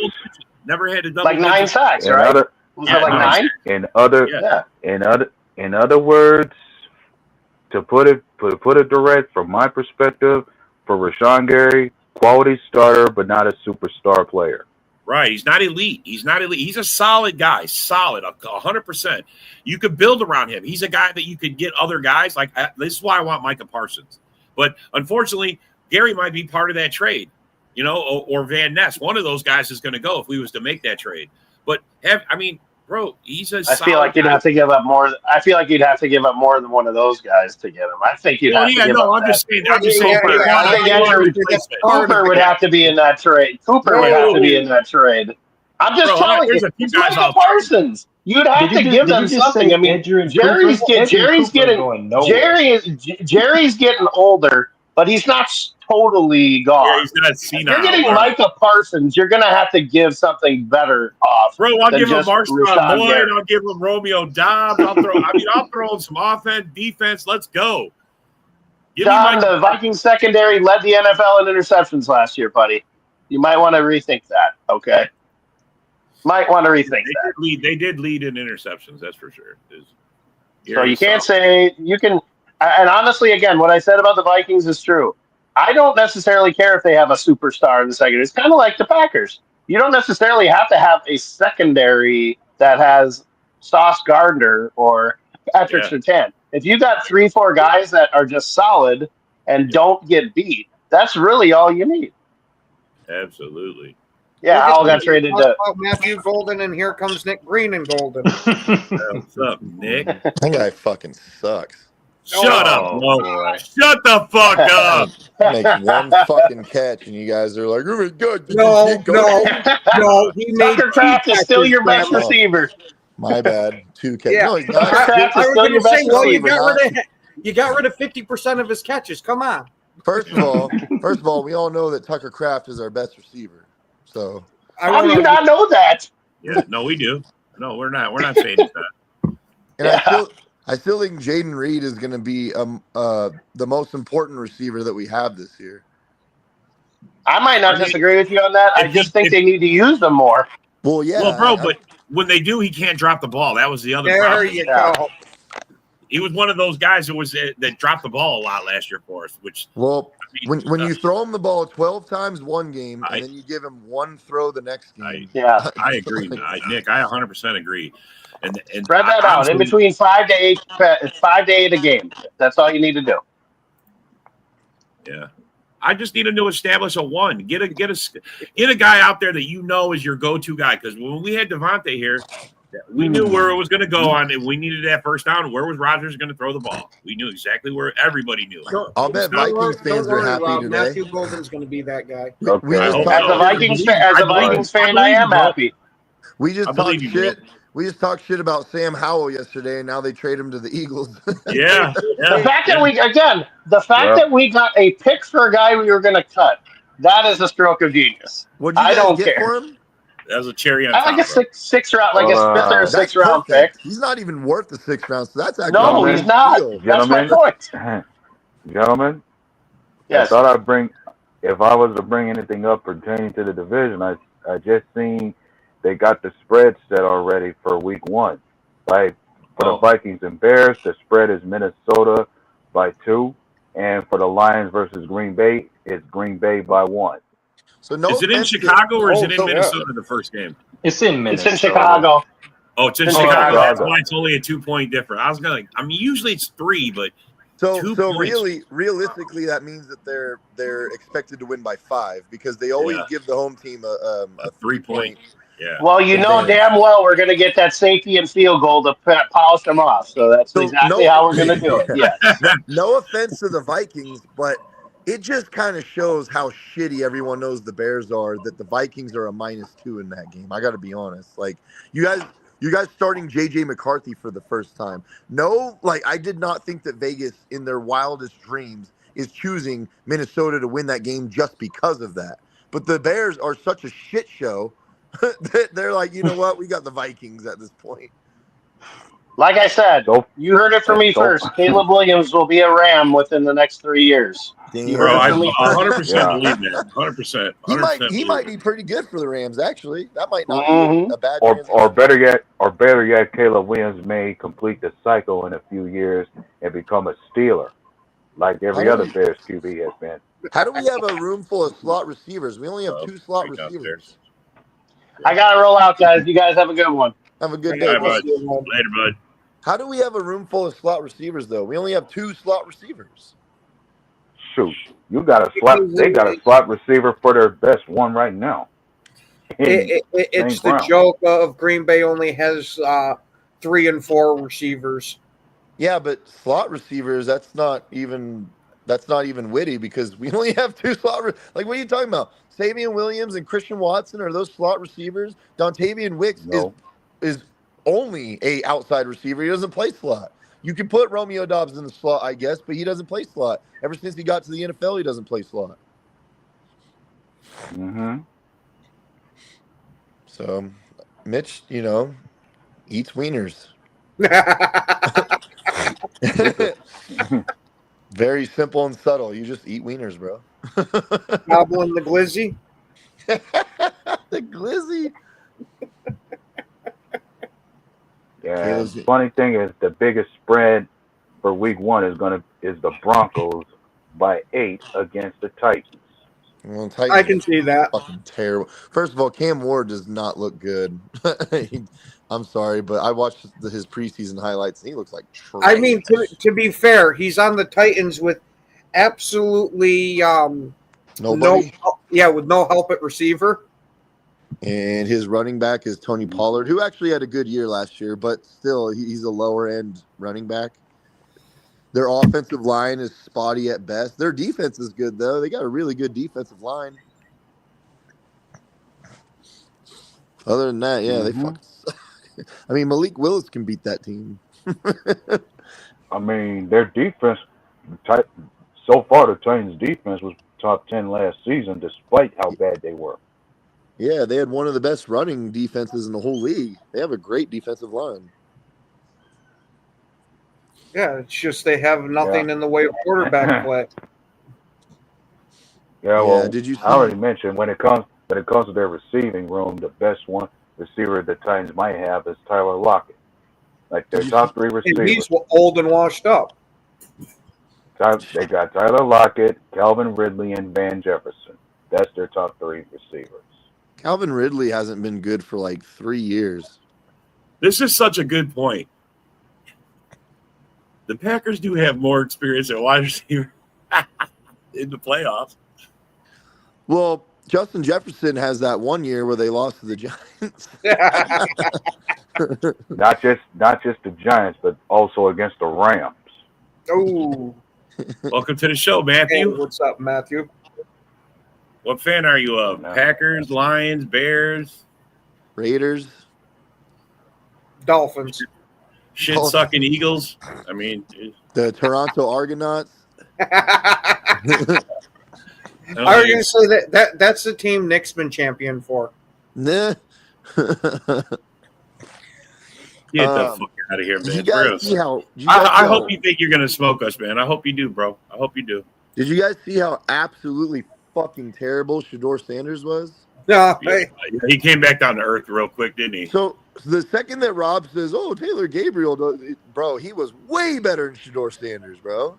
never had a double like 9 sacks, right? Was it like 9? In other words, to put it direct from my perspective, for Rashawn Gary, quality starter, but not a superstar player. Right. He's not elite. He's a solid guy. Solid, 100%. You could build around him. He's a guy that you could get other guys. Like, this is why I want Micah Parsons. But unfortunately, Gary might be part of that trade, or Van Ness. One of those guys is going to go if we was to make that trade. But, bro, he's a solid I feel like you'd have to give up more. I feel like you'd have to give up more than one of those guys to get him. I think you'd have to give up. I'm just saying. Cooper would have to be in that trade. I'm just telling you. It's Micah Parsons. You'd have to give them something. I mean, Jerry's getting older, but he's not totally gone. Yeah, he's not senile. If you're getting Micah Parsons, you're going to have to give something better off. Bro, I'll give him Marshawn Lloyd. I'll give him Romeo Doubs. I'll throw in some offense, defense. Let's go. John, the Vikings secondary led the NFL in interceptions last year, buddy. You might want to rethink that, okay? Might want to rethink that. They did lead in interceptions, that's for sure. So you can't say you can. And honestly, again, what I said about the Vikings is true. I don't necessarily care if they have a superstar in the secondary. It's kind of like the Packers. You don't necessarily have to have a secondary that has Sauce Gardner or Patrick Surtain. If you got 3-4 guys that are just solid and don't get beat, that's really all you need. Absolutely. Yeah, all got traded to Matthew Golden, and here comes Nick Green and Golden. What's up, Nick? That guy fucking sucks. Shut up, Mo. Shut the fuck up. Makes one fucking catch, and you guys are like, "Oh, good." No. He made Tucker Kraft is still your best receiver. My bad. 2 catches. Yeah. No, he's not. I was going to say, well, you got rid of 50% of his catches. Come on. First of all, we all know that Tucker Kraft is our best receiver. So how do you not know that? Yeah, no, we do. No, we're not. We're not saying that. And I still think Jaden Reed is going to be the most important receiver that we have this year. I might not disagree with you on that. I just think they need to use them more. Well, yeah. Well, bro, but when they do, he can't drop the ball. That was the other problem. There you go. He was one of those guys that dropped the ball a lot last year for us. Which when you throw him the ball 12 times one game and then you give him one throw the next game, I agree, Nick. I 100% agree. And spread that out in between 5 to 8 a game. That's all you need to do. Yeah. I just need to establish a one. Get a guy out there that is your go-to guy. Because when we had Devontae here, we knew where it was going to go on, and we needed that first down. Where was Rodgers going to throw the ball? We knew exactly where. Everybody knew. I'll bet Vikings fans are happy today. Matthew Golden's going to be that guy. As a Vikings fan, I am happy. We just talked shit. We just talked shit about Sam Howell yesterday, and now they trade him to the Eagles. Yeah. The fact that we got a pick for a guy we were going to cut, that is a stroke of genius. What did you guys get for him? That was a cherry on top. I like a sixth round, like a fifth or sixth round pick. He's not even worth the 6th round, so that's actually no, he's not. That's my point. Gentlemen, yes. I thought if I was to bring anything up pertaining to the division, I just seen they got the spread set already for week 1. Like for the Vikings and Bears, the spread is Minnesota by 2, and for the Lions versus Green Bay, it's Green Bay by 1. So is it in Chicago or is it in Minnesota the first game? It's in Minnesota. It's in Chicago. Oh, it's in Chicago. That's why it's only a 2-point difference. I was going to, usually it's 3, but so realistically, that means that they're expected to win by 5 because they always give the home team a 3-point. Yeah. Well, damn well we're going to get that safety and field goal to polish them off. So that's exactly how we're going to do it. Yeah. No offense to the Vikings, but it just kind of shows how shitty everyone knows the Bears are that the Vikings are a -2 in that game. I got to be honest. Like you guys starting JJ McCarthy for the first time. No, I did not think that Vegas in their wildest dreams is choosing Minnesota to win that game just because of that. But the Bears are such a shit show that they're like, you know what? We got the Vikings at this point. Like I said, you heard it from me first. Caleb Williams will be a Ram within the next 3 years. Bro, I 100% believe that. 100%. He might be pretty good for the Rams, actually. That might not be a bad or better yet, Caleb Williams may complete the cycle in a few years and become a Steeler, like every other Bears QB has been. How do we have a room full of slot receivers? We only have 2 slot receivers. I got to roll out, guys. You guys have a good one. Have a good day. Bud. Later, bud. How do we have a room full of slot receivers, though? We only have 2 slot receivers. Shoot, they got a slot receiver for their best one right now. It's the joke of Green Bay only has 3 and 4 receivers. Yeah, but slot receivers, that's not even witty because we only have 2 slot. What are you talking about? Savion Williams and Christian Watson are those slot receivers? Dontavian Wicks is only a outside receiver. He doesn't play slot. You can put Romeo Doubs in the slot, I guess, but he doesn't play slot. Ever since he got to the NFL, he doesn't play slot. Mm-hmm. So, Mitch, eats wieners. Very simple and subtle. You just eat wieners, bro. Gobbling the glizzy. The glizzy. Yeah. The funny thing is, the biggest spread for week 1 is the Broncos by 8 against the Titans. Well, Titans I can see that. Fucking terrible. First of all, Cam Ward does not look good. I'm sorry, but I watched his preseason highlights, and he looks like trash. I mean, to be fair, he's on the Titans with absolutely nobody. With no help at receiver. And his running back is Tony Pollard, who actually had a good year last year, but still, he's a lower-end running back. Their offensive line is spotty at best. Their defense is good, though. They got a really good defensive line. Other than that, they fucking suck. I mean, Malik Willis can beat that team. I mean, their defense, so far, the Titans' defense was top 10 last season, despite how bad they were. Yeah, they had one of the best running defenses in the whole league. They have a great defensive line. Yeah, it's just they have nothing in the way of quarterback play. Yeah, well, I already mentioned when it comes to their receiving room, the best one receiver the Titans might have is Tyler Lockett. Like their top 3 receivers. He's old and washed up. They got Tyler Lockett, Calvin Ridley, and Van Jefferson. That's their top 3 receivers. Calvin Ridley hasn't been good for like 3 years. This is such a good point. The Packers do have more experience at wide receiver in the playoffs. Well, Justin Jefferson has that 1 year where they lost to the Giants. not just the Giants, but also against the Rams. Oh. Welcome to the show, Matthew. Hey, what's up, Matthew? What fan are you of? Packers, Lions, Bears, Raiders, Dolphins, shit-sucking Eagles. I mean, the Toronto Argonauts. I was going to say that's the team Nick's been champion for. Nah. Get the fuck out of here, man. You guys see how, I hope you think you're going to smoke us, man. I hope you do, bro. I hope you do. Did you guys see how absolutely fucking terrible Shedeur Sanders was? Yeah, he came back down to earth real quick, didn't he? So the second that Rob says, "Oh, Taylor Gabriel," bro, he was way better than Shedeur Sanders, bro.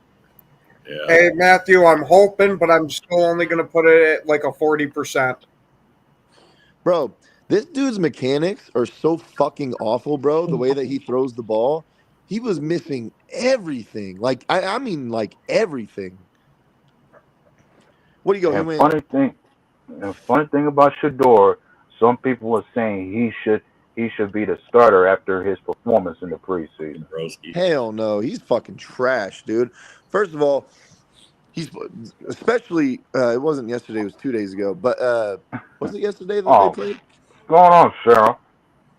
Yeah. Hey, Matthew, I'm hoping, but I'm still only going to put it at like a 40%. Bro, this dude's mechanics are so fucking awful, bro. The way that he throws the ball, he was missing everything. Like, I mean, like everything. What do you go? And funny thing about Shedeur, some people are saying he should be the starter after his performance in the preseason. Hell no, he's fucking trash, dude. First of all, he's especially it wasn't yesterday, it was 2 days ago, but was it yesterday that they played? What's going on,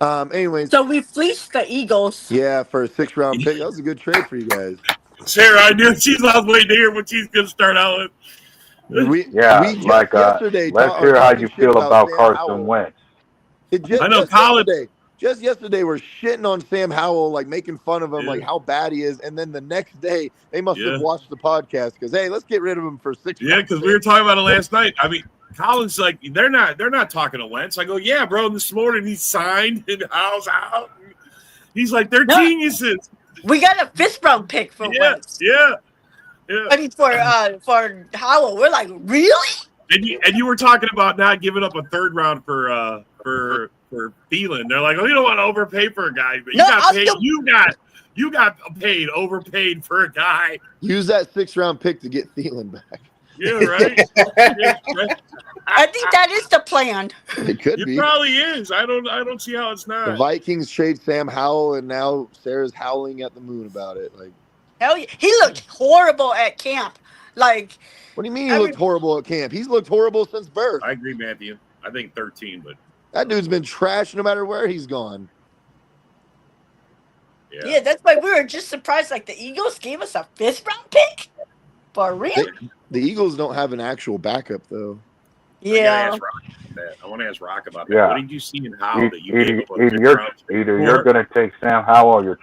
Cheryl? Anyways, so we fleeced the Eagles. Yeah, for a 6th-round pick. That was a good trade for you guys. Sarah, I knew I was waiting to hear what she's going to start out with. Let's hear how you feel about Carson Wentz. I know Colin. Just yesterday, we're shitting on Sam Howell, like making fun of him, like how bad he is, and then the next day they must have watched the podcast because hey, let's get rid of him for 6. Yeah, because we were talking about it last night. I mean, Colin's like they're not talking to Wentz. I go, yeah, bro. This morning he signed and Howell's out. He's like, they're geniuses. We got a 5th-round pick for Wentz. Yeah. I mean, for Howell, we're like, really? And you were talking about not giving up a 3rd round for Thielen. They're like, oh, you don't want to overpay for a guy, but you got paid, overpaid for a guy. Use that 6th-round pick to get Thielen back. Yeah, right. I think that is the plan. It could be. It probably is. I don't see how it's not. The Vikings trade Sam Howell, and now Sarah's howling at the moon about it. Like, hell yeah. He looked horrible at camp. Like, what do you mean he looked horrible at camp? He's looked horrible since birth. I agree, Matthew. I think 13, but that dude's been trash no matter where he's gone. Yeah, that's why we were just surprised. Like, the Eagles gave us a 5th-round pick? For real? The Eagles don't have an actual backup, though. Yeah. I want to ask Rock about that. Yeah. What did you see in Howell that you Either you're going to take Sam Howell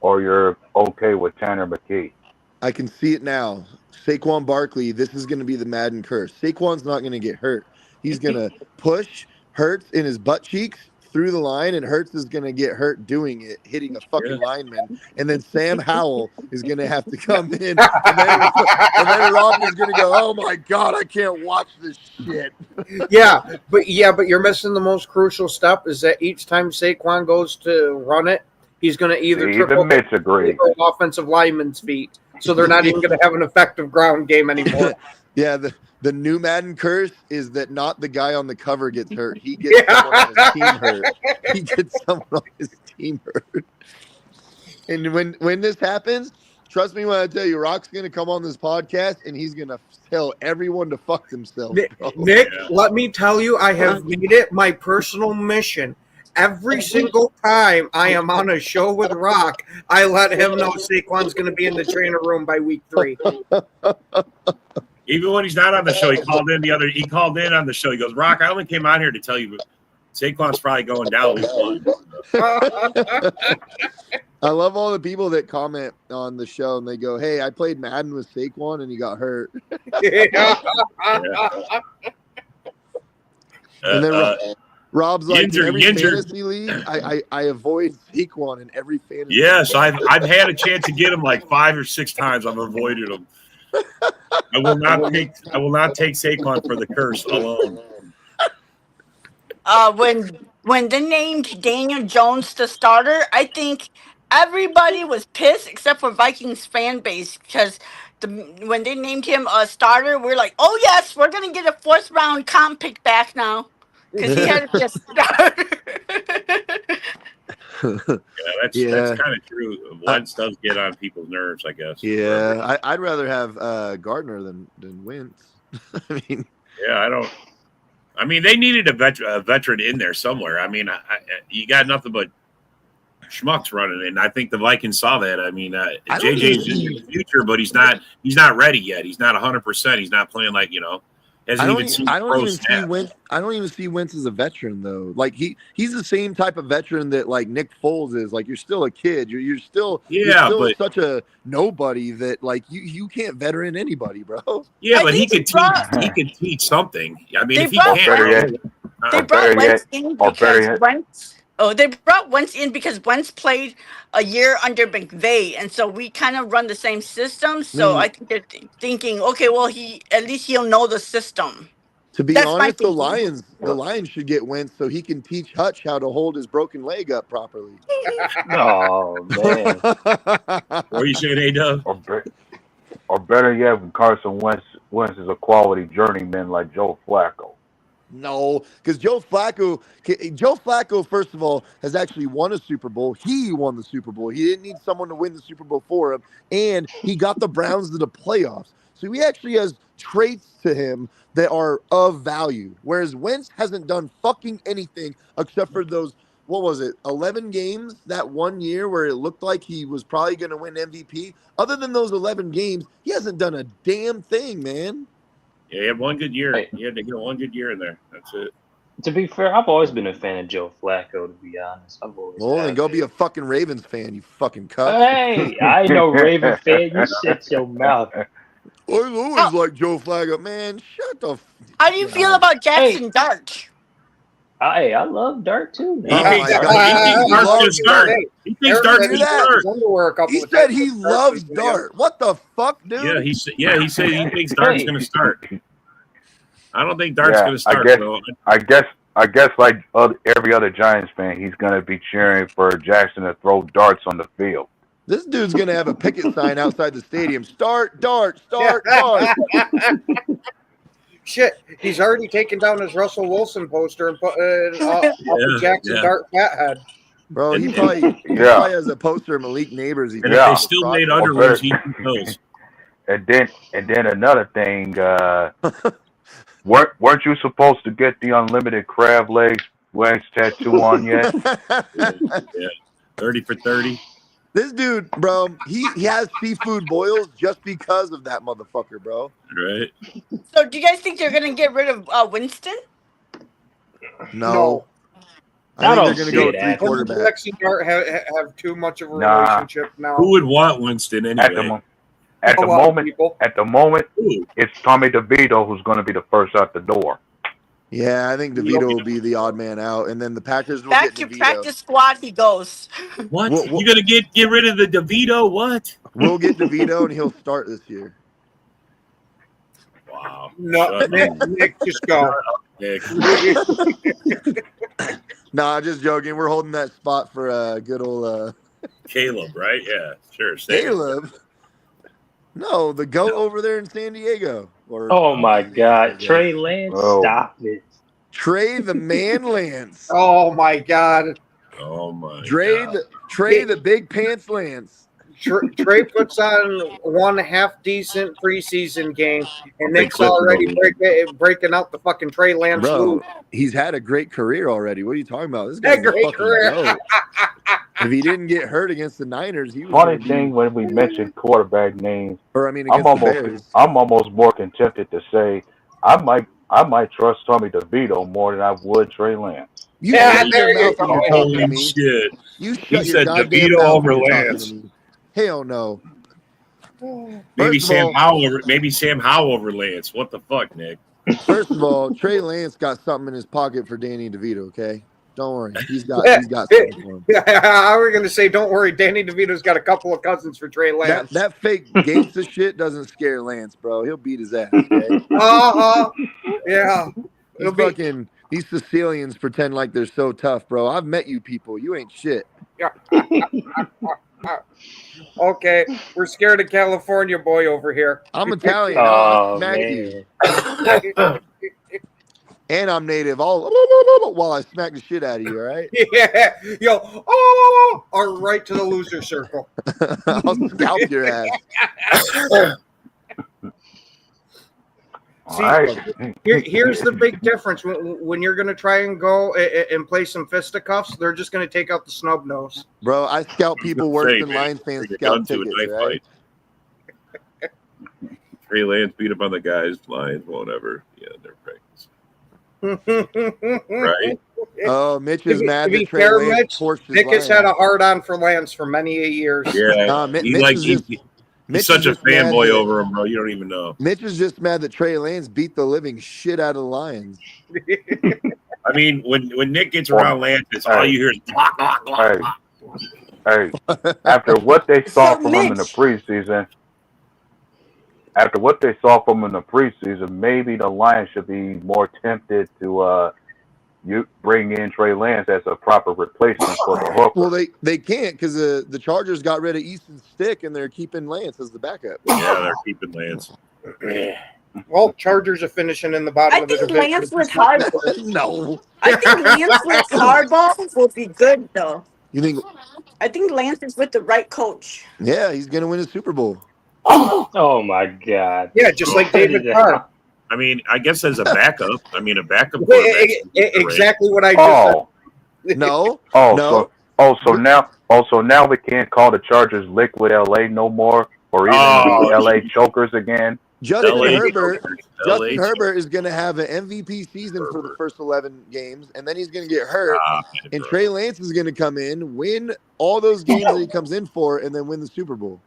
or you're okay with Tanner McKee. I can see it now. Saquon Barkley, this is going to be the Madden curse. Saquon's not going to get hurt. He's going to push Hurts in his butt cheeks through the line, and Hurts is going to get hurt doing it, hitting a fucking lineman. And then Sam Howell is going to have to come in. And then Rob is going to go, oh, my God, I can't watch this shit. Yeah, but you're missing the most crucial step is that each time Saquon goes to run it, he's going to either triple the offensive lineman's feet. So they're not even going to have an effective ground game anymore. Yeah, the new Madden curse is that not the guy on the cover gets hurt. He gets someone on his team hurt. He gets someone on his team hurt. And when this happens, trust me when I tell you, Rock's going to come on this podcast and he's going to tell everyone to fuck themselves. Nick, let me tell you, I have made it my personal mission. Every single time I am on a show with Rock, I let him know Saquon's going to be in the trainer room by week 3. Even when he's not on the show, he called in on the show. He goes, Rock, I only came out here to tell you Saquon's probably going down week 1. I love all the people that comment on the show and they go, hey, I played Madden with Saquon and he got hurt. And then Rob's like, in every Yinzer. fantasy league, I avoid Saquon in every fantasy. Yes, I've had a chance to get him like 5 or 6 times. I've avoided him. I will not take Saquon for the curse alone. When they named Daniel Jones the starter, I think everybody was pissed except for Vikings fan base because when they named him a starter, we're like, oh yes, we're gonna get a 4th-round comp pick back now because he had to be a starter. Yeah, that's kind of true. Wentz does get on people's nerves, I guess. Yeah, I'd rather have Gardner than Wentz. I mean, yeah, I mean, they needed a veteran in there somewhere. I mean, you got nothing but schmucks running, and I think the Vikings saw that. I mean, JJ's in the future, but he's not ready yet. He's not 100%. He's not playing like I don't even see Wentz as a veteran though. Like he's the same type of veteran that like Nick Foles is. Like you're still a kid. You're still such a nobody that like you can't veteran anybody, bro. Yeah, but he could teach something. I mean, if he can't, they brought Wentz in because Wentz. Oh, they brought Wentz in because Wentz played a year under McVay, and so we kind of run the same system. So I think they're thinking, okay, well, at least he'll know the system. To be honest, the Lions should get Wentz so he can teach Hutch how to hold his broken leg up properly. Oh man! What are you saying, A-Dub? Or better yet, Carson Wentz is a quality journeyman like Joe Flacco. No, because Joe Flacco, first of all, has actually won a Super Bowl. He won the Super Bowl. He didn't need someone to win the Super Bowl for him, and he got the Browns to the playoffs. So he actually has traits to him that are of value, whereas Wentz hasn't done fucking anything except for those, 11 games that one year where it looked like he was probably going to win MVP. Other than those 11 games, he hasn't done a damn thing, man. Yeah, he had one good year. He had to get one good year in there. That's it. To be fair, I've always been a fan of Joe Flacco, to be honest. Then go be a fucking Ravens fan, you fucking cunt. Hey, I know Raven fan. You shut your mouth. I always like Joe Flacco. Man, shut the How do you feel about Jackson Dart? Hey, I love Dart too. He thinks Dart's going to start. He thinks Dart's going to start. He said he loves Dart. What the fuck, dude? Yeah, he said he thinks Dart's going to start. I don't think Dart's going to start. I guess like every other Giants fan, he's going to be cheering for Jackson to throw darts on the field. This dude's going to have a picket sign outside the stadium. Start Dart, start Dart. Shit, he's already taken down his Russell Wilson poster and put it up the Jackson Dart fathead. Bro, he probably has a poster of Malik Neighbors. If they still made underwear, he knows. And then another thing, weren't you supposed to get the unlimited crab legs tattoo on yet? Yeah, 30 for 30. This dude, bro, he has seafood boils just because of that motherfucker, bro. Right. So, do you guys think they're gonna get rid of Winston? No. I think they're gonna go with 3 quarterbacks. Lexi Dart have too much of a relationship now. Who would want Winston anyway? At the moment, it's Tommy DeVito who's going to be the first out the door. Yeah, I think DeVito will be the odd man out, and then the Packers will back get to DeVito. practice squad. He goes. What? You gonna get rid of the DeVito? What? We'll get DeVito, and he'll start this year. Wow. No, Nick, just go. Nick. Nah, just joking. We're holding that spot for good old Caleb, right? Yeah, sure. Caleb. No, the goat over there in San Diego. Oh my God, Trey Lance, stop it. Trey the man Lance. Oh my God. Oh my. Trey the big pants Lance. Trey puts on one half decent preseason game, and Nick's already breaking out the fucking Trey Lance move. He's had a great career already. What are you talking about? This guy's a fucking goat. If he didn't get hurt against the Niners, he was funny thing when we mention quarterback names. Bears. I'm almost more tempted to say I might trust Tommy DeVito more than I would Trey Lance. You shut your mouth when you're talking to me. Shit. You shut he your said goddamn DeVito mouth over when you're talking Lance. to me. Hell no. Maybe Sam Howell over Lance. What the fuck, Nick? First of all, Trey Lance got something in his pocket for Danny DeVito. Okay, don't worry, he's got something for him. I was gonna say, don't worry, Danny DeVito's got a couple of cousins for Trey Lance. That fake gangsta shit doesn't scare Lance, bro. He'll beat his ass. Okay. Yeah. These Sicilians pretend like they're so tough, bro. I've met you people. You ain't shit. Yeah. Okay, we're scared of California boy over here. I'm Italian. I'll smack you. And I'm native. While I smack the shit out of you, all right? Yeah. Yo, or right to the loser circle. I'll scalp your ass. See, here's the big difference. When you're going to try and go and play some fisticuffs, they're just going to take out the snub nose. Bro, I scalp people worse than Lions fans scalp tickets, right? Trey Lance beat up on the guys. Lions won't ever. Yeah, they're practice. Right? Oh, Mitch is mad that Trey Lance torched his Nick has had a hard-on for Lance for many years. Yeah, he's such a fanboy over him, bro. You don't even know. Mitch is just mad that Trey Lance beat the living shit out of the Lions. I mean, when Nick gets around Lance, it's all you hear is block, block, block, block. Hey, after what they saw from him in the preseason, maybe the Lions should be more tempted to you bring in Trey Lance as a proper replacement for the hooker. Well, they can't because the Chargers got rid of Easton Stick and they're keeping Lance as the backup. Yeah, they're keeping Lance. Well, Chargers are finishing in the bottom of the division. Lance with hardball. No. I think Lance with hardball will be good though. You think? I think Lance is with the right coach. Yeah, he's gonna win a Super Bowl. Oh my God! Yeah, just like David Carr. I mean, I guess as a backup. I mean, a backup. Exactly what I just said. No. So now we can't call the Chargers Liquid LA no more, or even the LA Chokers again. Justin Herbert is going to have an MVP season for the first 11 games, and then he's going to get hurt. And Trey Lance is going to come in, win all those games that he comes in for, and then win the Super Bowl.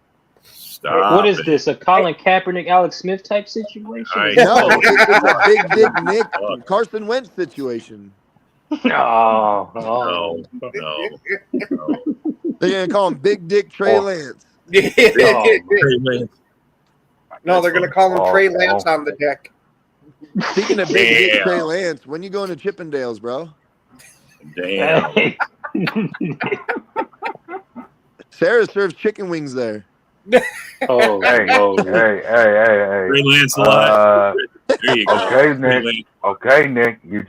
What is this? A Colin Kaepernick, Alex Smith type situation? No, it's a Big Dick Nick Carson Wentz situation. No. They're going to call him Big Dick Trey Lance. No, they're going to call him Trey Lance on the deck. Speaking of Big Dick Trey Lance, when you going to Chippendales, bro? Damn. Sarah serves chicken wings there. Hey. Trey Lance alive. There you go. Okay, Nick. You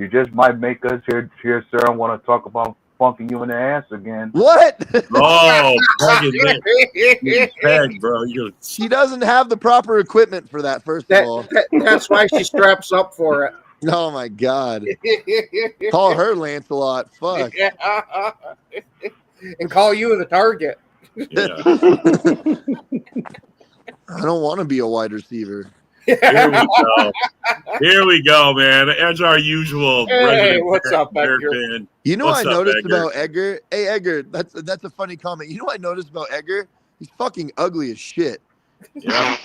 just might make us here, sir. I want to talk about funking you in the ass again. What? Oh, peg, bro. She doesn't have the proper equipment for that. First of all, that's why she straps up for it. Oh my God! Call her Lancelot. Fuck. And call you the target. Yeah. I don't want to be a wide receiver. Here we go, man. As our usual. Hey, what's up, Edgar? You know what I noticed about Edgar? Hey, Edgar, that's a funny comment. You know what I noticed about Edgar? He's fucking ugly as shit. Yeah.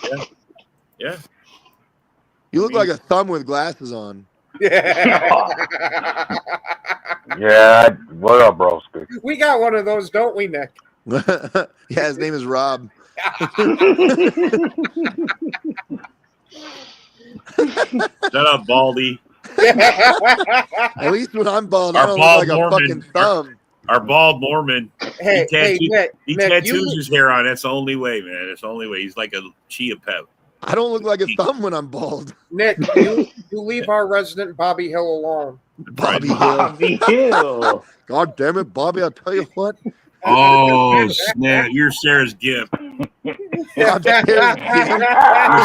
You look like a thumb with glasses on. Yeah. What up, broski? We got one of those, don't we, Nick? Yeah, his name is Rob. Shut up, Baldy. At least when I'm bald, I don't look like a fucking thumb. Our bald Mormon. Hey, Nick, he tattoos his hair on. That's the only way, man. It's the only way. He's like a chia pet. I don't look like a thumb when I'm bald. Nick, you leave our resident Bobby Hill alone. Bobby Hill. God damn it, Bobby! I'll tell you what. Oh snap! You're Sarah's gift. I'm You're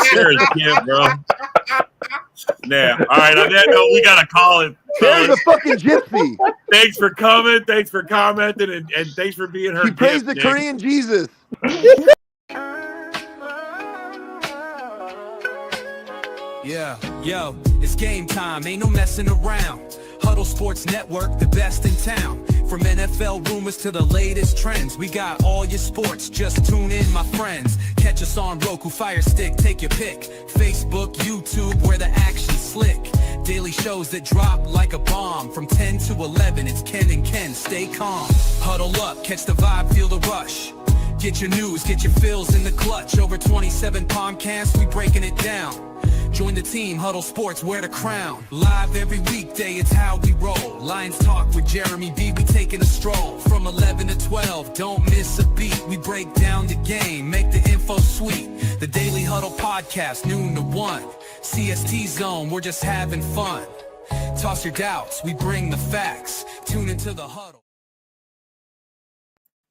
Sarah's gift, bro. Snap! All right, on that note, we gotta call it. Sarah's a fucking gypsy. Thanks for coming. Thanks for commenting, and thanks for being her. She praised the Korean Jesus. Yeah, yo, it's game time. Ain't no messing around. Huddle Sports Network, the best in town. From NFL rumors to the latest trends, we got all your sports, just tune in, my friends. Catch us on Roku, Fire Stick, take your pick. Facebook, YouTube, where the action's slick. Daily shows that drop like a bomb. From 10 to 11, it's Ken and Ken, stay calm. Huddle up, catch the vibe, feel the rush. Get your news, get your fills in the clutch. Over 27 podcasts, we breaking it down. Join the team, Huddle Sports, wear the crown. Live every weekday, it's how we roll. Lions Talk with Jeremy B, we taking a stroll. From 11 to 12, don't miss a beat. We break down the game, make the info sweet. The Daily Huddle Podcast, noon to 1. CST Zone, we're just having fun. Toss your doubts, we bring the facts. Tune into the Huddle.